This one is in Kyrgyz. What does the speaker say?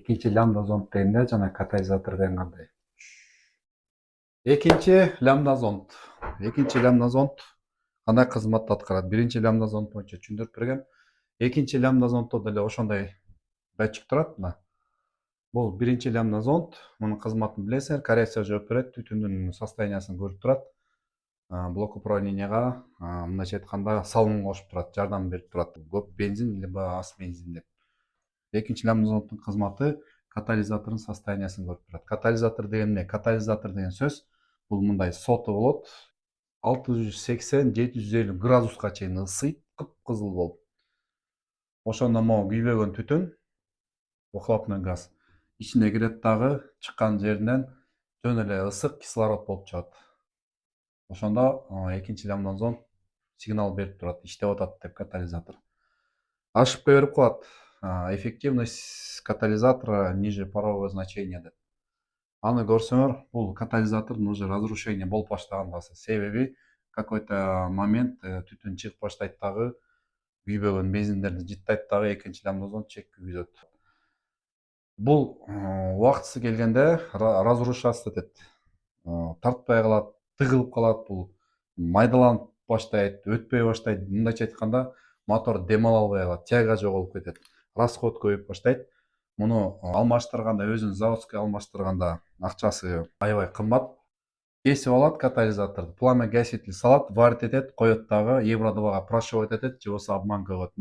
экинчи лямбда зонд дегенде жана катализатор деген кандай? Экинчи лямбда зонд. Экинчи лямбда зонд кандай кызматты аткарат? Биринчи лямбда зонд боюнча түшүндүрүп берген. Экинчи лямбда зонддо деле ошондой датчик турат мына. Бул биринчи лямбда зонд. Мунун кызматын билесиңер, коррекция жооп берет, түтүндүн состояниясын көрүп турат. Блок управленияга мындайча айтканда салым кошуп турат, жардам берип турат. Көп бензин либо аз бензин деп. Экинчи лямбда зонддун кызматы катализатордун состояниясын көрүп турат. Катализатор деген эмне? Катализатор деген сөз бул мындай соты болот. 680-750 градуска чейин ысыйт, кыпкызыл болуп. Ошондо могу күйбөгөн түтүн, выхлопной газ ичине кирет дагы, чыккан жеринен жөн эле ысык кислород болуп чыгат. Ошондо экинчи лямбда зонд сигнал берип турат, иштеп атат деп катализатор. Ошибка берип коет. Эффективность катализатора ниже парового значения деп. Аны көрсөңөр, бул катализатордун уже разрушение болуп баштагандасы. Себеби какой-то момент түтүн чыгып баштайт дагы, күйбөгөн бензиндерди жыттайт дагы, экинчи лямбда зонд чек күйгүзөт. Бул убактысы келгенде разрушаться этет. Тартпай калат, тыгылып калат, бул майдаланып баштайт, өтпөй баштайт. Мындайча айтканда, мотор дем ала албай калат, тяга жоголуп кетет, расход көбөйүп баштайт. Муну алмаштырганда, өзүн заводской алмаштырганда акчасы аябай кымбат. Кесип алат катализаторду, пламя гаситель салат, варит этет, коет дагы, евро 2га прошивать этет, же болбосо обманка койот.